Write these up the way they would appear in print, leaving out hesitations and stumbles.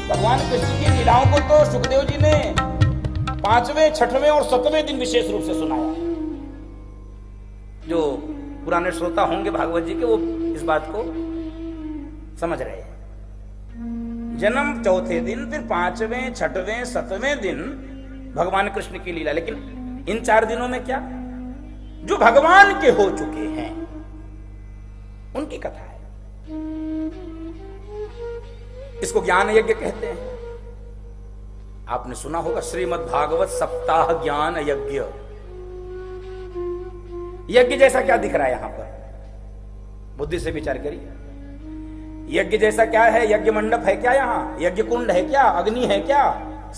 भगवान कृष्ण की लीलाओं को तो सुखदेव जी ने 5वें, 6वें और 7वें दिन विशेष रूप से सुनाया। जो पुराने श्रोता होंगे भागवत जी के, वो इस बात को समझ रहे हैं। जन्म चौथे दिन, फिर 5वें, 6वें, 7वें दिन भगवान कृष्ण की लीला। लेकिन इन 4 दिनों में क्या, जो भगवान के हो चुके हैं उनकी कथा है। इसको ज्ञान यज्ञ कहते हैं। आपने सुना होगा श्रीमद् भागवत सप्ताह ज्ञान यज्ञ। यज्ञ जैसा क्या दिख रहा है यहां पर, बुद्धि से विचार करिए। यज्ञ जैसा क्या है? यज्ञ मंडप है क्या? यहां यज्ञ कुंड है क्या? अग्नि है क्या?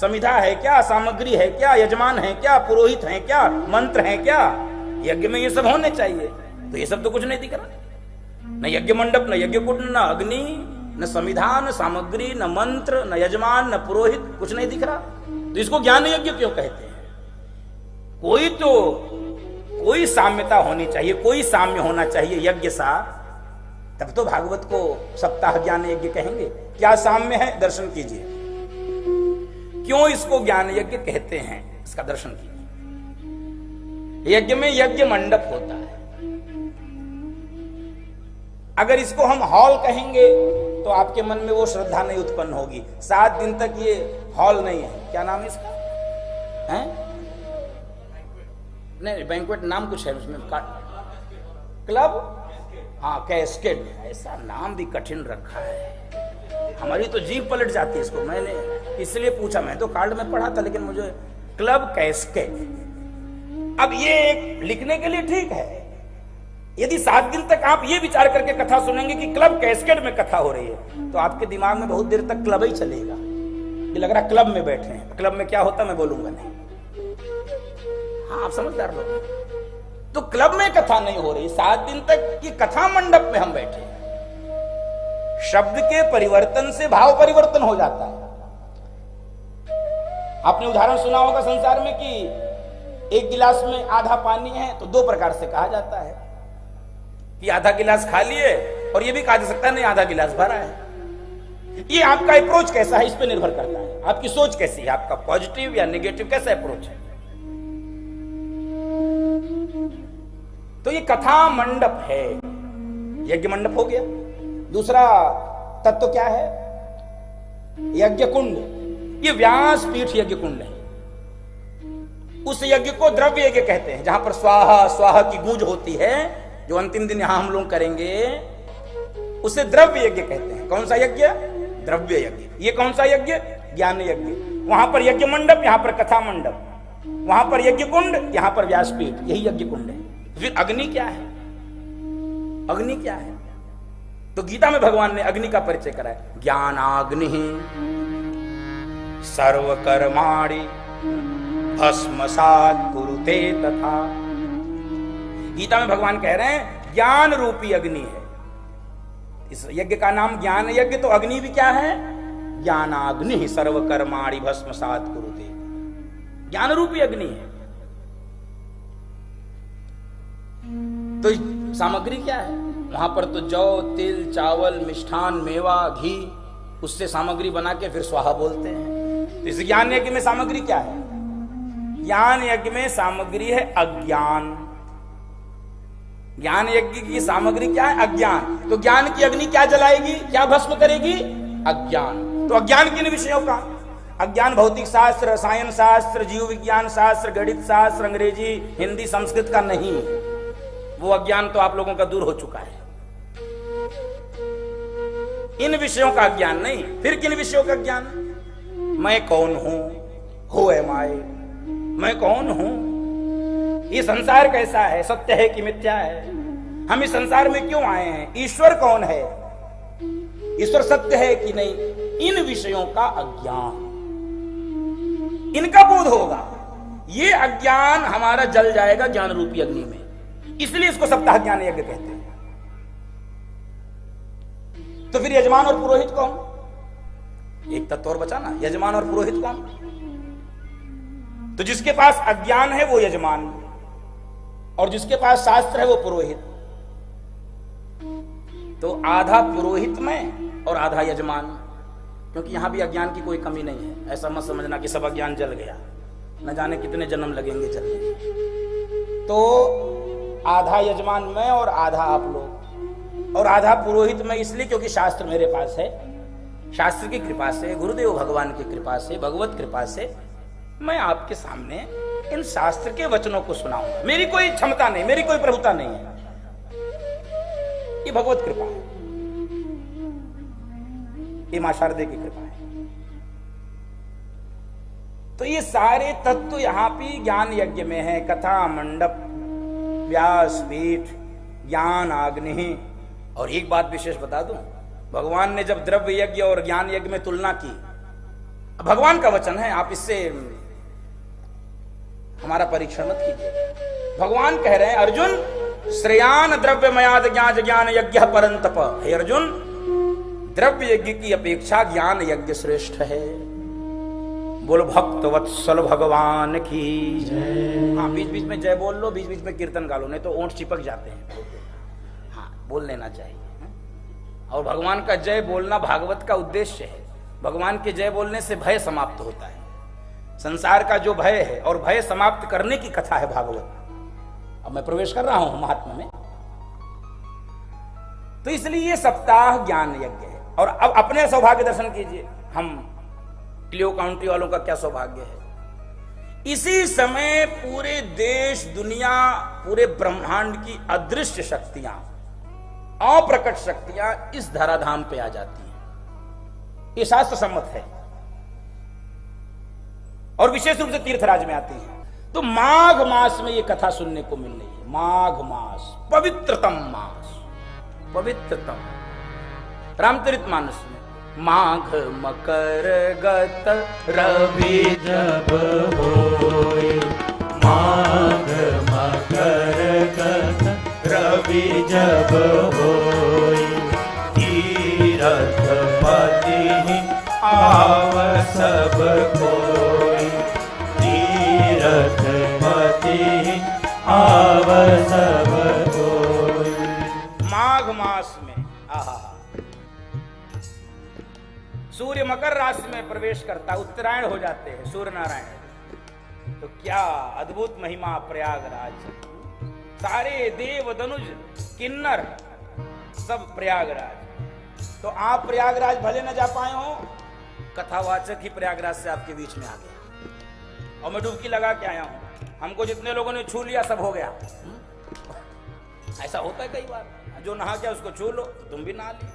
समिधा है क्या? सामग्री है क्या? यजमान है क्या? पुरोहित है क्या? मंत्र है क्या? यज्ञ में ये सब होने चाहिए। तो ये सब तो कुछ नहीं दिख रहा। न यज्ञ मंडप, न यज्ञ कुंड, न अग्नि, न समिधा, न सामग्री, न मंत्र, न यजमान, न पुरोहित, कुछ नहीं दिख रहा। तो इसको ज्ञान यज्ञ क्यों कहते हैं? कोई साम्यता होनी चाहिए, कोई साम्य होना चाहिए यज्ञ सा, तब तो भागवत को सप्ताह ज्ञान यज्ञ कहेंगे। क्या साम्य है, दर्शन कीजिए। क्यों इसको ज्ञान यज्ञ कहते हैं, इसका दर्शन कीजिए। यज्ञ में यज्ञ मंडप होता है। अगर इसको हम हॉल कहेंगे तो आपके मन में वो श्रद्धा नहीं उत्पन्न होगी। 7 दिन तक ये हॉल नहीं है, क्या नाम है इसका? है? नहीं, बैंक्वेट नाम कुछ है उसमें, क्लब, हाँ कैस्केड, ऐसा नाम भी कठिन रखा है। हमारी तो जीभ पलट जाती है इसको। मैंने इसलिए पूछा, मैं तो कार्ड में पढ़ा था, लेकिन मुझे क्लब कैस्केड। अब ये एक लिखने के लिए ठीक है। यदि 7 दिन तक आप ये विचार करके कथा सुनेंगे कि क्लब कैस्केड में कथा हो रही है, तो आपके दिमाग में बहुत देर तक क्लब ही चलेगा। ये लग रहा क्लब में बैठे हैं। क्लब में क्या होता मैं बोलूंगा नहीं। हाँ, आप समझदार लोग। तो क्लब में कथा नहीं हो रही, 7 दिन तक ये कथा मंडप में हम बैठे हैं। शब्द के परिवर्तन से भाव परिवर्तन हो जाता है। आपने उदाहरण सुना होगा संसार में कि एक गिलास में आधा पानी है, तो 2 प्रकार से कहा जाता है कि आधा गिलास खाली है, और यह भी कहा जा सकता है नहीं आधा गिलास भरा है। ये आपका अप्रोच कैसा है, इस पर निर्भर करता है। आपकी सोच कैसी है, आपका पॉजिटिव या नेगेटिव कैसा अप्रोच है। तो ये कथा मंडप है, यज्ञ मंडप हो गया। दूसरा तत्व क्या है? यज्ञ कुंड। ये व्यास पीठ यज्ञ कुंड है। उस यज्ञ को द्रव्य यज्ञ कहते हैं, जहां पर स्वाहा स्वाहा की गूंज होती है, जो अंतिम दिन यहां हम लोग करेंगे, उसे द्रव्य यज्ञ कहते हैं। कौन सा यज्ञ? द्रव्य यज्ञ। ये कौन सा यज्ञ? ज्ञान यज्ञ। वहां पर यज्ञ मंडप, यहां पर कथा मंडप। वहां पर यज्ञ कुंड, यहां पर व्यासपीठ। यही यज्ञ कुंड है। फिर अग्नि क्या है? अग्नि क्या है? तो गीता में भगवान ने अग्नि का परिचय कराया। ज्ञानाग्नि सर्वकर्माणि भस्मसात् कुरुते तथा। गीता में भगवान कह रहे हैं ज्ञान रूपी अग्नि है। इस यज्ञ का नाम ज्ञान यज्ञ, तो अग्नि भी क्या है? ज्ञानाग्नि सर्वकर्माणि भस्मसात् कुरुते। ज्ञान रूपी अग्नि है। तो सामग्री क्या है? वहां पर तो जौ, तिल, चावल, मिष्ठान, मेवा, घी, उससे सामग्री बना के फिर स्वाहा बोलते हैं। तो इस ज्ञान यज्ञ में सामग्री क्या है? ज्ञान यज्ञ में सामग्री है अज्ञान। ज्ञान यज्ञ की सामग्री क्या है? अज्ञान। तो ज्ञान की अग्नि क्या जलाएगी, क्या भस्म करेगी? अज्ञान। तो अज्ञान किन विषयों का? अज्ञान भौतिक शास्त्र, रसायन शास्त्र, जीव विज्ञान शास्त्र, गणित शास्त्र, अंग्रेजी, हिंदी, संस्कृत का नहीं। वो अज्ञान तो आप लोगों का दूर हो चुका है। इन विषयों का ज्ञान नहीं। फिर किन विषयों का ज्ञान? मैं कौन हूं, हु एम आई, मैं कौन हूं, ये संसार कैसा है, सत्य है कि मिथ्या है, हम इस संसार में क्यों आए हैं, ईश्वर कौन है, ईश्वर सत्य है कि नहीं। इन विषयों का अज्ञान, इनका बोध होगा। ये अज्ञान हमारा जल जाएगा ज्ञान रूपी अग्नि में। इसलिए इसको सप्ताह ज्ञान यज्ञ कहते हैं। तो फिर यजमान और पुरोहित कौन? एक तत्व और बचा ना, यजमान और पुरोहित कौन? तो जिसके पास अज्ञान है वो यजमान, और जिसके पास शास्त्र है वो पुरोहित। तो आधा पुरोहित में और आधा यजमान। क्योंकि यहां भी अज्ञान की कोई कमी नहीं है। ऐसा मत समझना कि सब अज्ञान जल गया, न जाने कितने जन्म लगेंगे जलने। तो आधा यजमान मैं और आधा आप लोग, और आधा पुरोहित मैं इसलिए क्योंकि शास्त्र मेरे पास है। शास्त्र की कृपा से, गुरुदेव भगवान की कृपा से, भगवत कृपा से मैं आपके सामने इन शास्त्र के वचनों को सुनाऊंगा। मेरी कोई क्षमता नहीं, मेरी कोई प्रभुता नहीं है, ये भगवत कृपा है, ये मां शारदे की कृपा है। तो ये सारे तत्व यहां पे ज्ञान यज्ञ में है। कथा मंडप, व्यासपीठ, ज्ञान आग्नि। और एक बात विशेष बता दूं, भगवान ने जब द्रव्य यज्ञ और ज्ञान यज्ञ में तुलना की, भगवान का वचन है, आप इससे हमारा परीक्षण मत कीजिए। भगवान कह रहे हैं, अर्जुन श्रेयान द्रव्यमयाद ज्ञान यज्ञ परंतप। हे अर्जुन, द्रव्य यज्ञ की अपेक्षा ज्ञान यज्ञ श्रेष्ठ है। बोल भक्त वत्सल भगवान की जय। हाँ, बीच बीच में जय बोल लो, बीच बीच में कीर्तन गा लो, नहीं तो ओंठ चिपक जाते हैं। हाँ, बोल लेना चाहिए। और भगवान का जय बोलना भागवत का उद्देश्य है। भगवान के जय बोलने से भय समाप्त होता है। संसार का जो भय है और भय समाप्त करने की कथा है भागवत। अब मैं प्रवेश कर रहा हूं महात्मा में। तो इसलिए ये सप्ताह ज्ञान यज्ञ है। और अब अपने सौभाग्य दर्शन कीजिए, हम क्लियो काउंटी वालों का क्या सौभाग्य है। इसी समय पूरे देश, दुनिया, पूरे ब्रह्मांड की अदृश्य शक्तियां, अप्रकट शक्तियां इस धराधाम पे आ जाती हैं। ये शास्त्र सम्मत है और विशेष रूप से तीर्थराज में आती हैं। तो माघ मास में ये कथा सुनने को मिल रही है। माघ मास पवित्रतम मास, पवित्रतम। रामचरितमानस में माघ मकर गत रवि जब होय, माघ मकर गत रवि जब होय, तीरथ पति आव सब कोय, तीरथ पति आव सब कोय। माघ मास में आहा, सूर्य मकर राशि में प्रवेश करता, उत्तरायण हो जाते हैं सूर्य नारायण। तो क्या अद्भुत महिमा प्रयागराज। सारे देव धनुज किन्नर सब प्रयागराज। तो आप प्रयागराज भले न जा पाए हो, कथावाचक ही प्रयागराज से आपके बीच में आ गया। और मैं डुबकी लगा के आया हूं। हमको जितने लोगों ने छू लिया सब हो गया। ऐसा होता है कई बार, जो नहा गया उसको छू लो, तुम भी नहा लिया।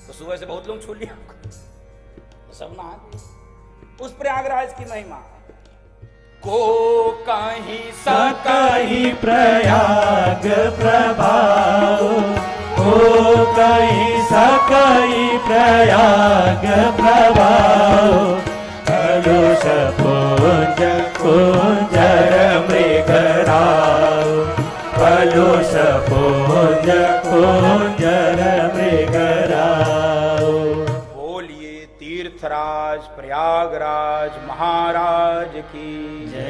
तो सुबह से बहुत लोग छू लिया, तो सब नहा लिया। उस प्रयागराज की महिमा को कहीं सकहीं प्रयाग प्रभाव, को कहीं सकहीं प्रयाग प्रभाव, कलुष पुंज कुंजर मृगराव, कलुष पुंज कुंजर मृगराव। बोलिए तीर्थराज प्रयागराज महाराज की जय।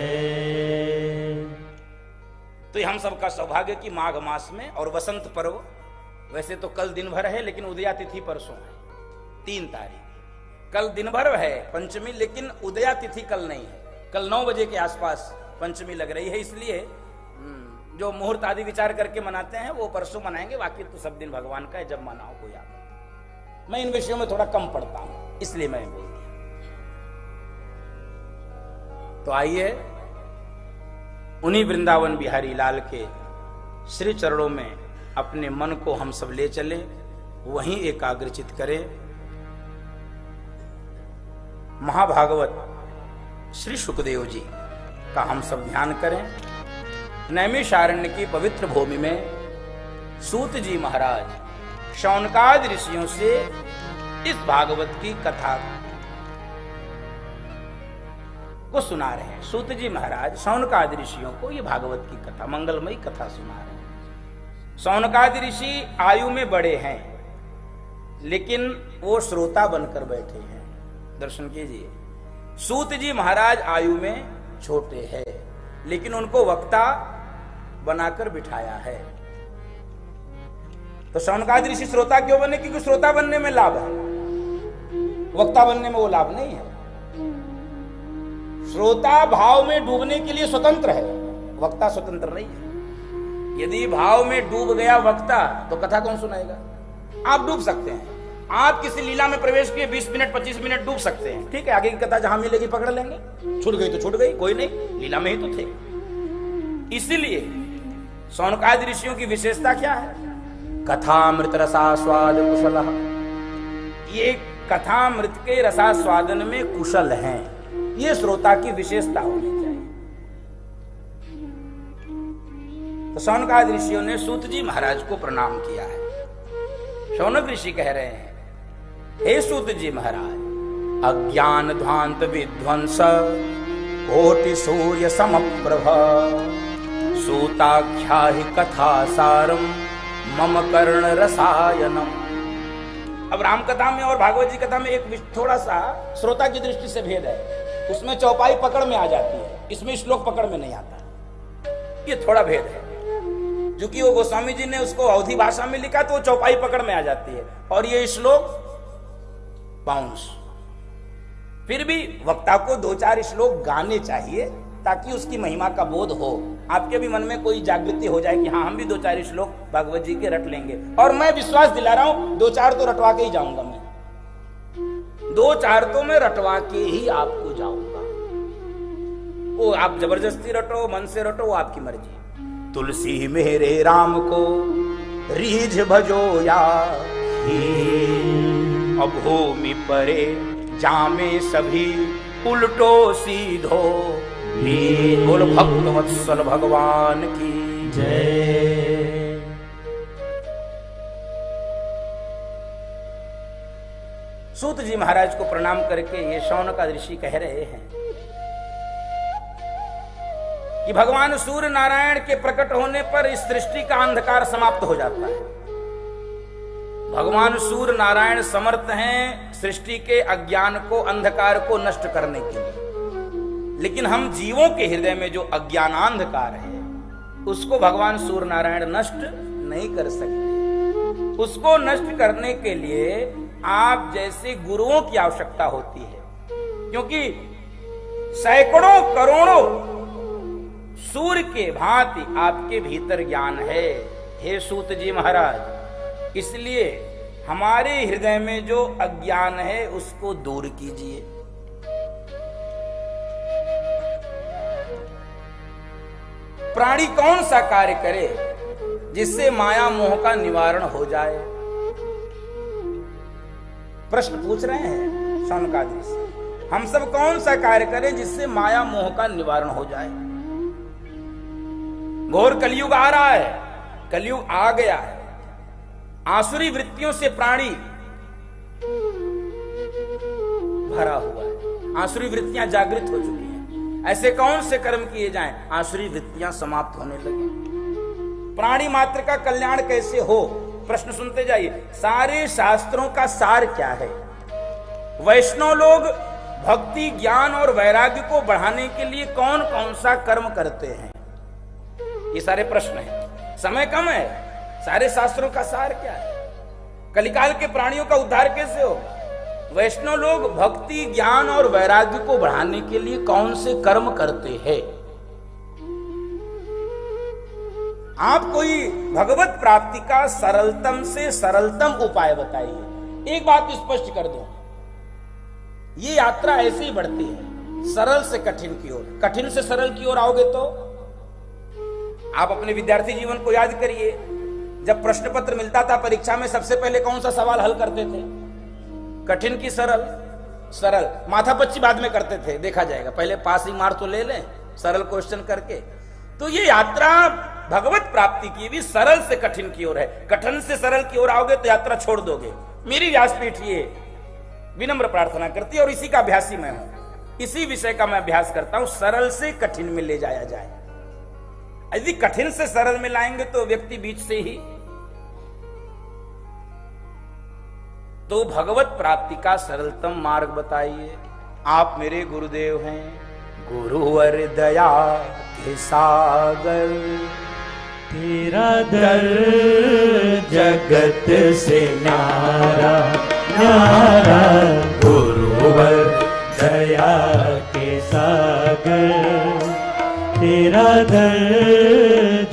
तो हम सबका सौभाग्य की माघ मास में और वसंत पर्व, वैसे तो कल दिन भर है लेकिन उदया तिथि परसों है 3 तारीख। कल दिन भर है पंचमी, लेकिन उदया तिथि कल नहीं है। कल 9 बजे के आसपास पंचमी लग रही है, इसलिए जो मुहूर्त आदि विचार करके मनाते हैं वो परसों मनाएंगे। बाकी तो सब दिन भगवान का है, जब मनाओ कोई आप। मैं इन विषयों में थोड़ा कम पढ़ता हूं, इसलिए मैं बोल दिया। तो आइए उन्हीं वृंदावन बिहारी लाल के श्री चरणों में अपने मन को हम सब ले चले, वहीं एकाग्रचित करें। महाभागवत श्री सुखदेव जी का हम सब ध्यान करें। नैमिषारण्य की पवित्र भूमि में सूत जी महाराज शौनकादि ऋषियों से इस भागवत की कथा को सुना रहे हैं। सूत जी महाराज शौनकादि ऋषियों को ये भागवत की कथा, मंगलमयी कथा सुना रहे हैं। शौनकादि ऋषि आयु में बड़े हैं, लेकिन वो श्रोता बनकर बैठे हैं। दर्शन कीजिए, सूत जी महाराज आयु में छोटे हैं, लेकिन उनको वक्ता बनाकर बिठाया है। तो शौनकादि ऋषि श्रोता क्यों बने? क्योंकि श्रोता बनने में लाभ है। वक्ता बनने में वो लाभ नहीं है। श्रोता भाव में डूबने के लिए स्वतंत्र है, वक्ता स्वतंत्र नहीं है। यदि भाव में डूब गया वक्ता तो कथा कौन सुनाएगा? आप डूब सकते हैं, आप किसी लीला में प्रवेश किए 20 मिनट 25 मिनट डूब सकते हैं, ठीक है, आगे की कथा जहां मिलेगी पकड़ लेंगे, छूट गई तो छूट गई, कोई नहीं, लीला में ही तो थे। इसीलिए शौनकादि ऋषियों की विशेषता क्या है? कथामृत रसास्वाद कुशल, ये कथामृत के रसास्वादन में कुशल हैं, ये श्रोता की विशेषता होनी चाहिए। तो शौनकादि ऋषियों ने सूत जी महाराज को प्रणाम किया है। शौनक ऋषि कह रहे हैं, हे सूत जी महाराज, अज्ञान ध्वांत विध्वंस कोटि सूर्य समप्रभ सूताख्या ही कथा सारम मम कर्ण रसायनम। अब राम कथा में और भागवत जी कथा में एक थोड़ा सा श्रोता की दृष्टि से भेद है, उसमें चौपाई पकड़ में आ जाती है, इसमें श्लोक पकड़ में नहीं आता, ये थोड़ा भेद है। क्योंकि वो गोस्वामी जी ने उसको अवधी भाषा में लिखा तो वो चौपाई पकड़ में आ जाती है, और ये श्लोक बाउंस। फिर भी वक्ता को 2-4 श्लोक गाने चाहिए ताकि उसकी महिमा का बोध हो, आपके भी मन में कोई जागृति हो जाए कि हाँ हम भी 2-4 श्लोक भागवत जी के रट लेंगे। और मैं विश्वास दिला रहा हूं 2-4 तो रटवा के ही जाऊंगा, मैं 2-4 तो मैं रटवा के ही आपको जाऊंगा। वो आप जबरदस्ती रटो, मन से रटो, वो आपकी मर्जी। तुलसी मेरे राम को रीझ भजो या अब भूमि परे जामे सभी उल्टो सीधो, बोल भक्त वत्सल भगवान की जय। सूत जी महाराज को प्रणाम करके ये शौनक ऋषि कह रहे हैं कि भगवान सूर्य नारायण के प्रकट होने पर इस सृष्टि का अंधकार समाप्त हो जाता है। भगवान सूर्य नारायण समर्थ हैं सृष्टि के अज्ञान को, अंधकार को नष्ट करने के लिए, लेकिन हम जीवों के हृदय में जो अज्ञानांधकार है उसको भगवान सूर्य नारायण नष्ट नहीं कर सकते। उसको नष्ट करने के लिए आप जैसे गुरुओं की आवश्यकता होती है, क्योंकि सैकड़ों करोड़ों सूर्य के भांति आपके भीतर ज्ञान है, हे सूत जी महाराज। इसलिए हमारे हृदय में जो अज्ञान है उसको दूर कीजिए। प्राणी कौन सा कार्य करे जिससे माया मोह का निवारण हो जाए? प्रश्न पूछ रहे हैं शौनकादि से, हम सब कौन सा कार्य करें जिससे माया मोह का निवारण हो जाए? घोर कलयुग आ रहा है, कलयुग आ गया है, आसुरी वृत्तियों से प्राणी भरा हुआ है, आसुरी वृत्तियां जागृत हो चुकी हैं। ऐसे कौन से कर्म किए जाएं आसुरी वृत्तियां समाप्त होने लगे? प्राणी मात्र का कल्याण कैसे हो? प्रश्न सुनते जाइए। सारे शास्त्रों का सार क्या है? वैष्णव लोग भक्ति, ज्ञान और वैराग्य को बढ़ाने के लिए कौन कौन सा कर्म करते हैं? ये सारे प्रश्न हैं, समय कम है। सारे शास्त्रों का सार क्या है? कलिकाल के प्राणियों का उद्धार कैसे हो? वैष्णव लोग भक्ति, ज्ञान और वैराग्य को बढ़ाने के लिए कौन से कर्म करते हैं? आप कोई भगवत प्राप्ति का सरलतम से सरलतम उपाय बताइए। एक बात स्पष्ट कर दूं, ये यात्रा ऐसे ही बढ़ती है, सरल से कठिन की ओर, कठिन से सरल की ओर आओगे तो आप अपने विद्यार्थी जीवन को याद करिए। जब प्रश्न पत्र मिलता था परीक्षा में, सबसे पहले कौन सा सवाल हल करते थे? कठिन की सरल? सरल। माथापच्ची बाद में करते थे, देखा जाएगा, पहले पासिंग मार्क तो ले लें सरल क्वेश्चन करके। तो ये यात्रा भगवत प्राप्ति की भी सरल से कठिन की ओर है। कठिन से सरल की ओर आओगे तो यात्रा छोड़ दोगे। मेरी व्यासपीठ ये विनम्र प्रार्थना करती है, और इसी का अभ्यासी मैं हूं, इसी विषय का मैं अभ्यास करता हूं, सरल से कठिन में ले जाया जाए। यदि कठिन से सरल में लाएंगे तो व्यक्ति बीच से ही तो भगवत प्राप्ति का सरलतम मार्ग बताइए। आप मेरे गुरुदेव हैं, गुरुवर दया के सागर, तेरा दर जगत से न्यारा न्यारा गुरु तेरा दर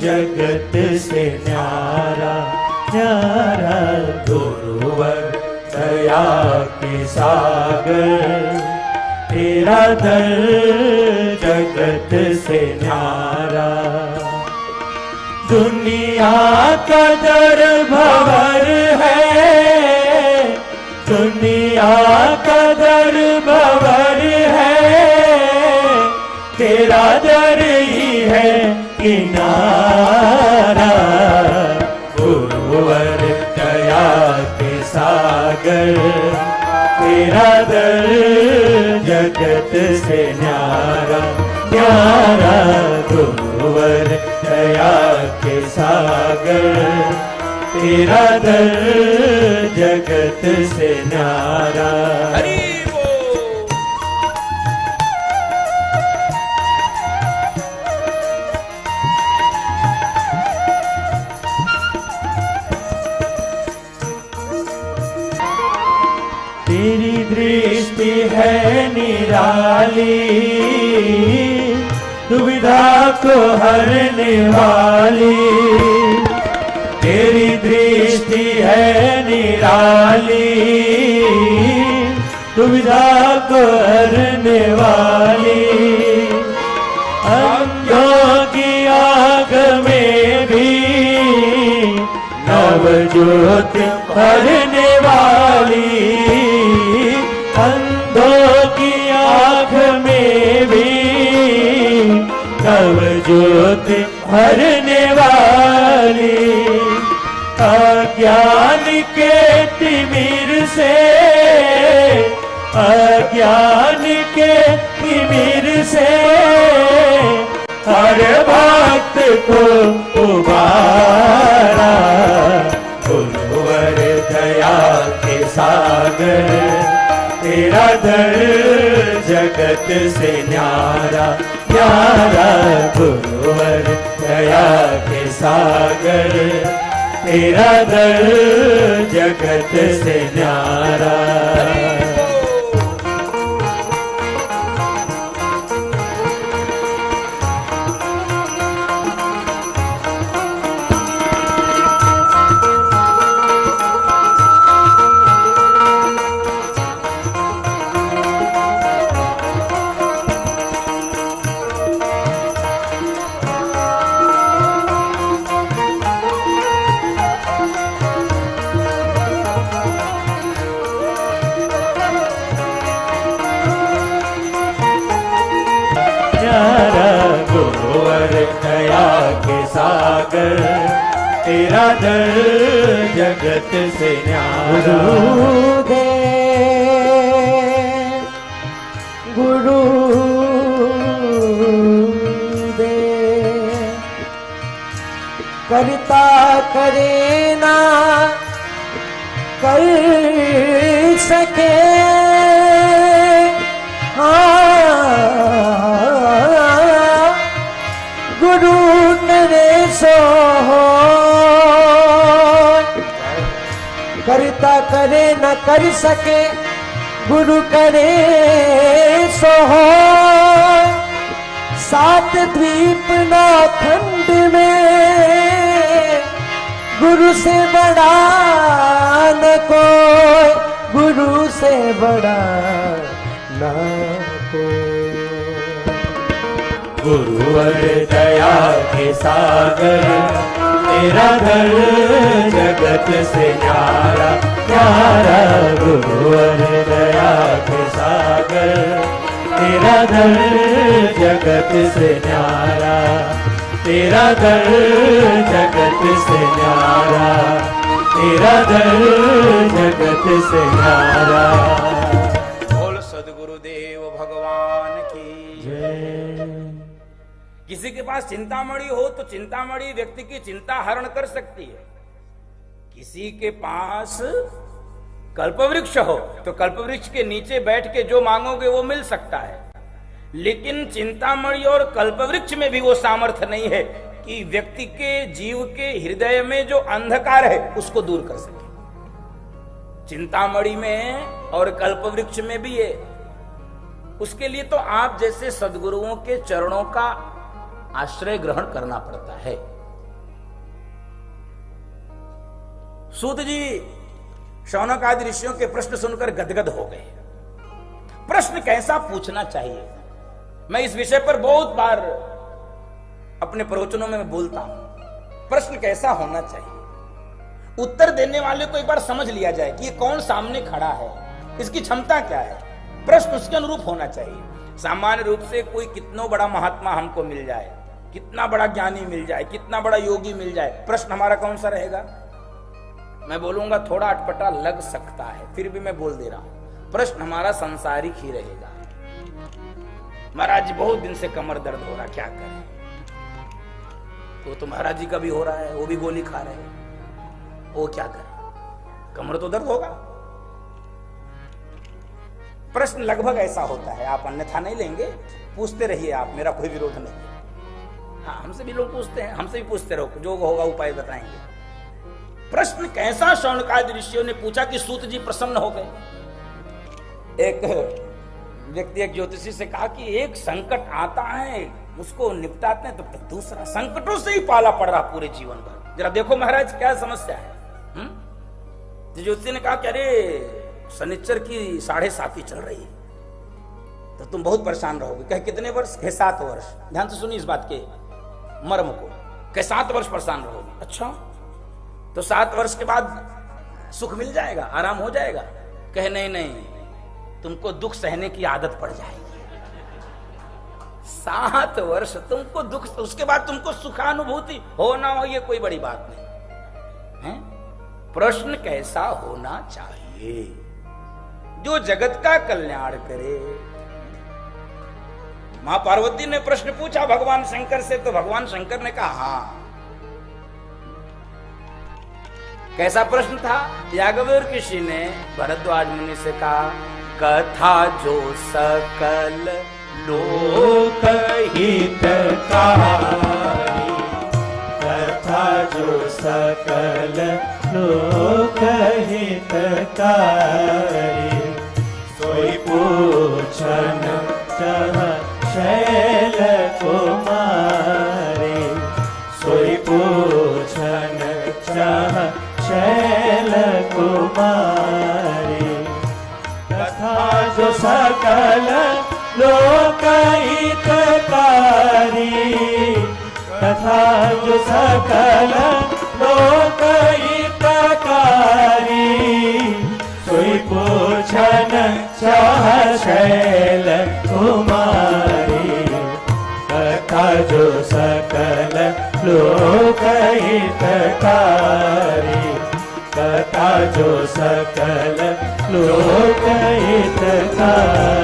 जगत से न्यारा न्यारा, गुरुवर दया के सागर। तेरा दर जगत से न्यारा, दुनिया का दर भंवर है, दुनिया का दर भंवर है, तेरा दर ही है किनारा। गुरुवर दया के सागर, तेरा दर जगत से न्यारा न्यारा, गुरुवर दया के सागर। तेरा दर जगत से न्यारा। तेरी दृष्टि है निराली, दुविधा को हरने वाली। तेरी दृष्टि है निराली, दुविधा को हरने वाली। अंधों की आँख में भी नवज्योत भरने वाली। अंधों की आँख में भी नवज्योत भरने वाली। अज्ञान के तिमिर से, अज्ञान के तिमिर से हर भक्त को उबारा। गुरुवर दया के सागर, तेरा दर जगत से न्यारा न्यारा। गुरुवर दया के सागर, तेरा दर जगत से न्यारा। गुरुवर दया के सागर, तेरा दर जगत से न्यारा। गुरुदेव करता करे ना कर सके, गुरु करे सो हो। करता करे न कर सके, गुरु करे सो हो। सात द्वीप नौ खंड में गुरु से बड़ा न कोई, गुरु से बड़ा न कोई। गुरुवर दया के सागर, तेरा दर जगत से न्यारा न्यारा। गुरुवर दया के सागर, तेरा दर जगत से न्यारा। तेरा दर जगत से न्यारा, तेरा दर जगत से न्यारा। बोल सद्गुरुदेव भगवान की जय। किसी के पास चिंतामणि हो तो चिंतामणि व्यक्ति की चिंता हरण कर सकती है। किसी के पास कल्पवृक्ष हो तो कल्पवृक्ष के नीचे बैठ के जो मांगोगे वो मिल सकता है, लेकिन चिंतामणि और कल्पवृक्ष में भी वो सामर्थ्य नहीं है कि व्यक्ति के जीव के हृदय में जो अंधकार है उसको दूर कर सके। चिंतामणि में और कल्पवृक्ष में भी है। उसके लिए तो आप जैसे सद्गुरुओं के चरणों का आश्रय ग्रहण करना पड़ता है। सूत जी शौनक आदि ऋषियों के प्रश्न सुनकर गदगद हो गए। प्रश्न कैसा पूछना चाहिए, मैं इस विषय पर बहुत बार अपने प्रवचनों में बोलता हूं। प्रश्न कैसा होना चाहिए, उत्तर देने वाले को एक बार समझ लिया जाए कि ये कौन सामने खड़ा है, इसकी क्षमता क्या है, प्रश्न उसके अनुरूप होना चाहिए। सामान्य रूप से कोई कितना बड़ा महात्मा हमको मिल जाए, कितना बड़ा ज्ञानी मिल जाए, कितना बड़ा योगी मिल जाए, प्रश्न हमारा कौन सा रहेगा? मैं बोलूंगा थोड़ा अटपटा लग सकता है, फिर भी मैं बोल दे रहा हूं, प्रश्न हमारा सांसारिक ही रहेगा। महाराज जी बहुत दिन से कमर दर्द हो रहा, क्या करें? तो महाराज जी का भी हो रहा है, वो भी गोली खा रहे हैं, वो क्या करें? कमर तो दर्द होगा। प्रश्न लगभग ऐसा होता है, आप अन्यथा नहीं लेंगे, पूछते रहिए आप, मेरा कोई विरोध नहीं है। हाँ, हमसे भी लोग पूछते हैं, हमसे भी पूछते रहो, जो होगा उपाय बताएंगे। प्रश्न कैसा शौनकादि ऋषियों ने पूछा कि सूत जी प्रसन्न हो गए। एक व्यक्ति एक ज्योतिषी से कहा कि एक संकट आता है उसको निपटाते हैं, तो दूसरा संकटों से ही पाला पड़ रहा पूरे जीवन भर। जरा देखो महाराज क्या समस्या है। तो ज्योतिषी ने कहा कि अरे शनिचर की 7.5 चल रही है, तो तुम बहुत परेशान रहोगे। कहे कितने वर्ष? कहे 7 वर्ष। ध्यान से सुनिए इस बात के मर्म को। कहे 7 वर्ष परेशान रहोगे। अच्छा, तो 7 वर्ष के बाद सुख मिल जाएगा, आराम हो जाएगा? कहे नहीं नहीं, तुमको दुख सहने की आदत पड़ जाएगी। 7 वर्ष तुमको दुख, उसके बाद तुमको सुखानुभूति हो ना हो ये कोई बड़ी बात नहीं है। प्रश्न कैसा होना चाहिए? जो जगत का कल्याण करे। मां पार्वती ने प्रश्न पूछा भगवान शंकर से, तो भगवान शंकर ने कहा हाँ। कैसा प्रश्न था? याज्ञवल्क्य ऋषि ने भरद्वाज मुनि से कहा, कथा जो सकल लोक हितकारी, कथा जो सकल लोक हितकारी, सोई पूछन चह शैल कुमारी, सोई पूछन चह शैल कुमारी, कथा जो सकल लोक हितकारी, कथा जो सकल लोक हितकारी, सोई पूछन चाह शैल कुमारी, कथा जो सकल लोक हितकारी, कथा जो सकल लोक हितकारी।